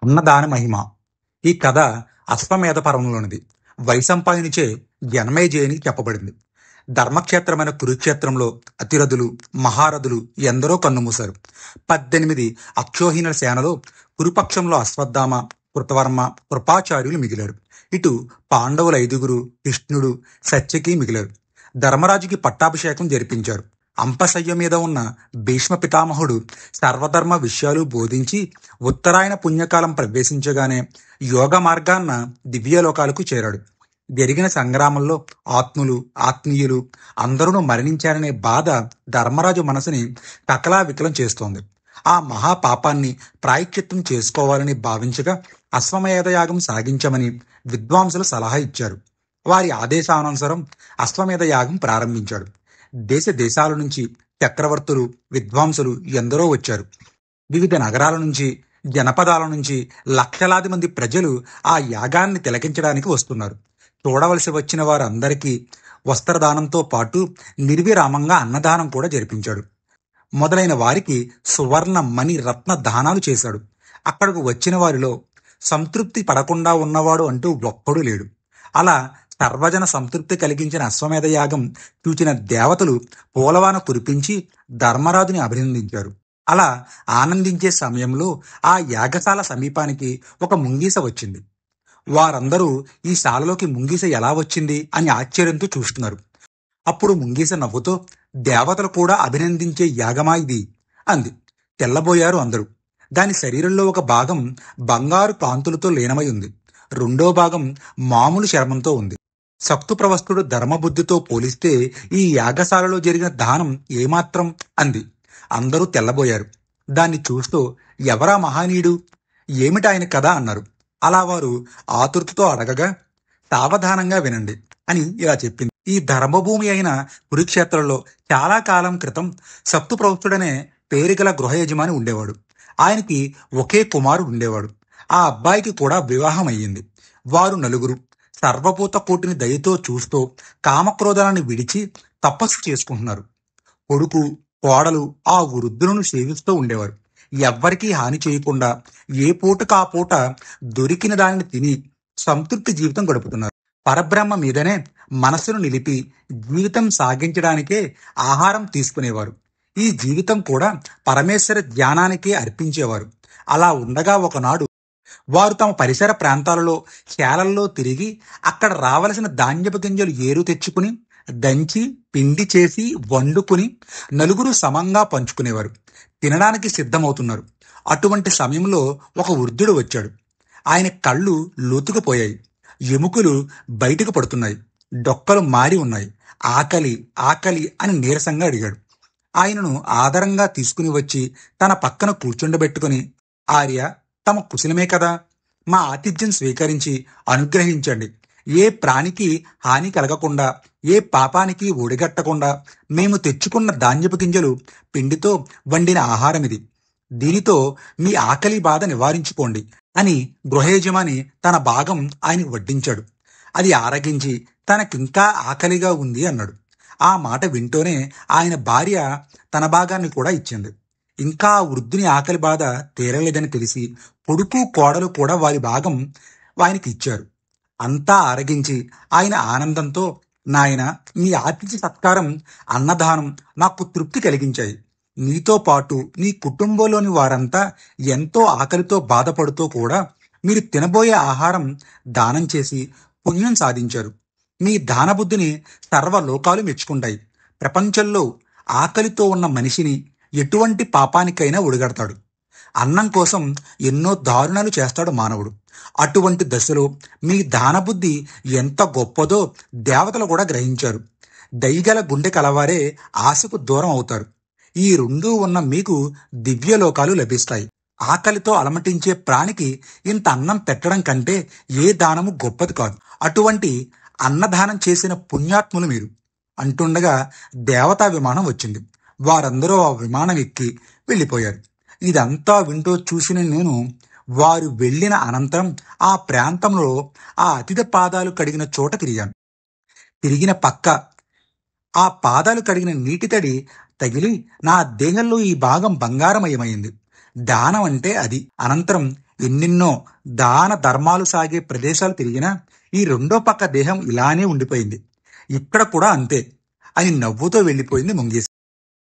అన్నదాన మహిమ. ఈ కథ అశ్వమేధ పర్వంలోనిది. వైశంపాయనిచే జనమేజయునికి చెప్పబడింది. ధర్మక్షేత్రమైన కురుక్షేత్రంలో అతిరథులు, మహారథులు ఎందరో కన్నుమూశారు. 18 అక్షోహిణుల సేనలో కురుపక్షంలో అశ్వత్థామ, కృతవర్మ, కృపాచార్యులు మిగిలారు. ఇటు పాండవులు 5, కృష్ణుడు, సత్యకి మిగిలారు. ధర్మరాజుకి పట్టాభిషేకం జరిపించారు. అంపశయ్య మీద ఉన్న భీష్మ పితామహుడు సర్వధర్మ విషయాలు బోధించి ఉత్తరాయణ పుణ్యకాలం ప్రవేశించగానే యోగ మార్గాన్న దివ్యలోకాలకు చేరాడు. జరిగిన సంగ్రామంలో ఆత్ములు, ఆత్మీయులు అందరూ మరణించారనే బాధ ధర్మరాజు మనసుని కకలావికలం చేస్తోంది. ఆ మహాపాపాన్ని ప్రాయశ్చిత్తం చేసుకోవాలని భావించగా అశ్వమేధయాగం సాగించమని విద్వాంసులు సలహా ఇచ్చారు. వారి ఆదేశానుసారం అశ్వమేధ యాగం ప్రారంభించాడు. దేశ దేశాల నుంచి చక్రవర్తులు, విద్వాంసులు ఎందరో వచ్చారు. వివిధ నగరాల నుంచి, జనపదాల నుంచి లక్షలాది మంది ప్రజలు ఆ యాగాన్ని తిలకించడానికి వస్తున్నారు. చూడవలసి వచ్చిన వారందరికీ వస్త్రదానంతో పాటు నిర్విరామంగా అన్నదానం కూడా జరిపించాడు. మొదలైన వారికి సువర్ణ, మణి, రత్న దానాలు చేశాడు. అక్కడకు వచ్చిన వారిలో సంతృప్తి పడకుండా ఉన్నవాడు అంటూ ఒక్కడు లేడు. అలా సర్వజన సంతృప్తి కలిగించిన అశ్వమేధ యాగం చూచిన దేవతలు పూలవాన కురిపించి ధర్మరాజుని అభినందించారు. అలా ఆనందించే సమయంలో ఆ యాగశాల సమీపానికి ఒక ముంగీస వచ్చింది. వారందరూ ఈ శాలలోకి ముంగీస ఎలా వచ్చింది అని ఆశ్చర్యంతో చూస్తున్నారు. అప్పుడు ముంగీస నవ్వుతో, దేవతలు కూడా అభినందించే యాగమా ఇది అంది. తెల్లబోయారు అందరూ. దాని శరీరంలో ఒక భాగం బంగారు కాంతులతో లీనమై ఉంది. రెండో భాగం మామూలు చర్మంతో ఉంది. సక్తుప్రవస్తుడు ధర్మబుద్ధితో పోలిస్తే ఈ యాగశాలలో జరిగిన దానం ఏమాత్రం అంది. అందరూ తెల్లబోయారు. దాన్ని చూస్తూ, ఎవరా మహానీయుడు, ఏమిటి ఆయన కదా అన్నారు. అలా వారు ఆతృతతో అడగగా, సావధానంగా వినండి అని ఇలా చెప్పింది. ఈ ధర్మభూమి అయిన కురుక్షేత్రంలో చాలా కాలం క్రితం సప్తుప్రవస్తుడనే పేరుగల గృహ యజమాని ఉండేవాడు. ఆయనకి ఒకే కుమారుడు ఉండేవాడు. ఆ అబ్బాయికి కూడా వివాహం అయ్యింది. వారు నలుగురు సర్వభూత కోటిని దయతో చూస్తూ కామక్రోధాలను విడిచి తపస్సు చేసుకుంటున్నారు. కొడుకు, కోడలు ఆ వృద్ధులను సేవిస్తూ ఉండేవారు. ఎవ్వరికీ హాని చేయకుండా ఏ పూటకు ఆ పూట దొరికిన దానిని తిని సంతృప్తి జీవితం గడుపుతున్నారు. పరబ్రహ్మ మీదనే మనస్సును నిలిపి జీవితం సాగించడానికే ఆహారం తీసుకునేవారు. ఈ జీవితం కూడా పరమేశ్వర ధ్యానానికే అర్పించేవారు. అలా ఉండగా ఒకనాడు వారు తమ పరిసర ప్రాంతాలలో శాలల్లో తిరిగి అక్కడ రావలసిన ధాన్యపు గింజలు ఏరు తెచ్చుకుని దంచి పిండి చేసి వండుకుని నలుగురు సమంగా పంచుకునేవారు. తినడానికి సిద్ధమవుతున్నారు. అటువంటి సమయంలో ఒక వృద్ధుడు వచ్చాడు. ఆయన కళ్ళు లోతుకుపోయాయి. ఎముకలు బయటకు పడుతున్నాయి. డొక్కలు మారి ఉన్నాయి. ఆకలి ఆకలి అని నీరసంగా అడిగాడు. ఆయనను ఆదరంగా తీసుకుని వచ్చి తన పక్కన కూర్చుండబెట్టుకుని, ఆర్య, తమ కుశలమే కదా, మా ఆతిథ్యం స్వీకరించి అనుగ్రహించండి. ఏ ప్రాణికి హాని కలగకుండా, ఏ పాపానికి ఒడిగట్టకుండా మేము తెచ్చుకున్న ధాన్యపు గింజలు, పిండితో వండిన ఆహారం ఇది. దీనితో మీ ఆకలి బాధ నివారించుకోండి అని గృహయజమాని తన భాగం ఆయనకు వడ్డించాడు. అది ఆరగించి తనకింకా ఆకలిగా ఉంది అన్నాడు. ఆ మాట వింటూనే ఆయన భార్య తన భాగాన్ని కూడా ఇచ్చింది. ఇంకా ఆ వృద్ధుని ఆకలి బాధ తీరలేదని తెలిసి కొడుకు, కోడలు కూడా వారి భాగం ఆయనకి ఇచ్చారు. అంతా ఆరగించి ఆయన ఆనందంతో, నాయన, మీ ఆతిథ్య సత్కారం, అన్నదానం నాకు తృప్తి కలిగించాయి. నీతో పాటు నీ కుటుంబంలోని వారంతా ఎంతో ఆకలితో బాధపడుతూ కూడా మీరు తినబోయే ఆహారం దానం చేసి పుణ్యం సాధించారు. మీ దానబుద్ధిని సర్వలోకాలు మెచ్చుకుంటాయి. ప్రపంచంలో ఆకలితో ఉన్న మనిషిని ఎటువంటి పాపానికైనా ఒడిగడతాడు. అన్నం కోసం ఎన్నో దారుణాలు చేస్తాడు మానవుడు. అటువంటి దశలో మీ దానబుద్ధి ఎంత గొప్పదో దేవతలు కూడా గ్రహించారు. దయగల గుండె కలవారే ఆశకు దూరం అవుతారు. ఈ రెండూ ఉన్న మీకు దివ్యలోకాలు లభిస్తాయి. ఆకలితో అలమటించే ప్రాణికి ఇంత అన్నం పెట్టడం కంటే ఏ దానము గొప్పది కాదు. అటువంటి అన్నదానం చేసిన పుణ్యాత్ములు మీరు అంటుండగా దేవతా విమానం వచ్చింది. వారందరూ ఆ విమానం ఎక్కి వెళ్ళిపోయారు. ఇదంతా వింటూ చూసిన నేను వారు వెళ్ళిన అనంతరం ఆ ప్రాంతంలో ఆ అతిథి పాదాలు కడిగిన చోట తిరిగాను. తిరిగిన పక్క ఆ పాదాలు కడిగిన నీటి తడి తగిలి నా దేహంలో ఈ భాగం బంగారమయమైంది. దానం అంటే అది. అనంతరం ఎన్నెన్నో దాన ధర్మాలు సాగే ప్రదేశాలు తిరిగినా ఈ రెండో పక్క దేహం ఇలానే ఉండిపోయింది. ఇక్కడ కూడా అంతే అని నవ్వుతూ వెళ్ళిపోయింది ముంగీస.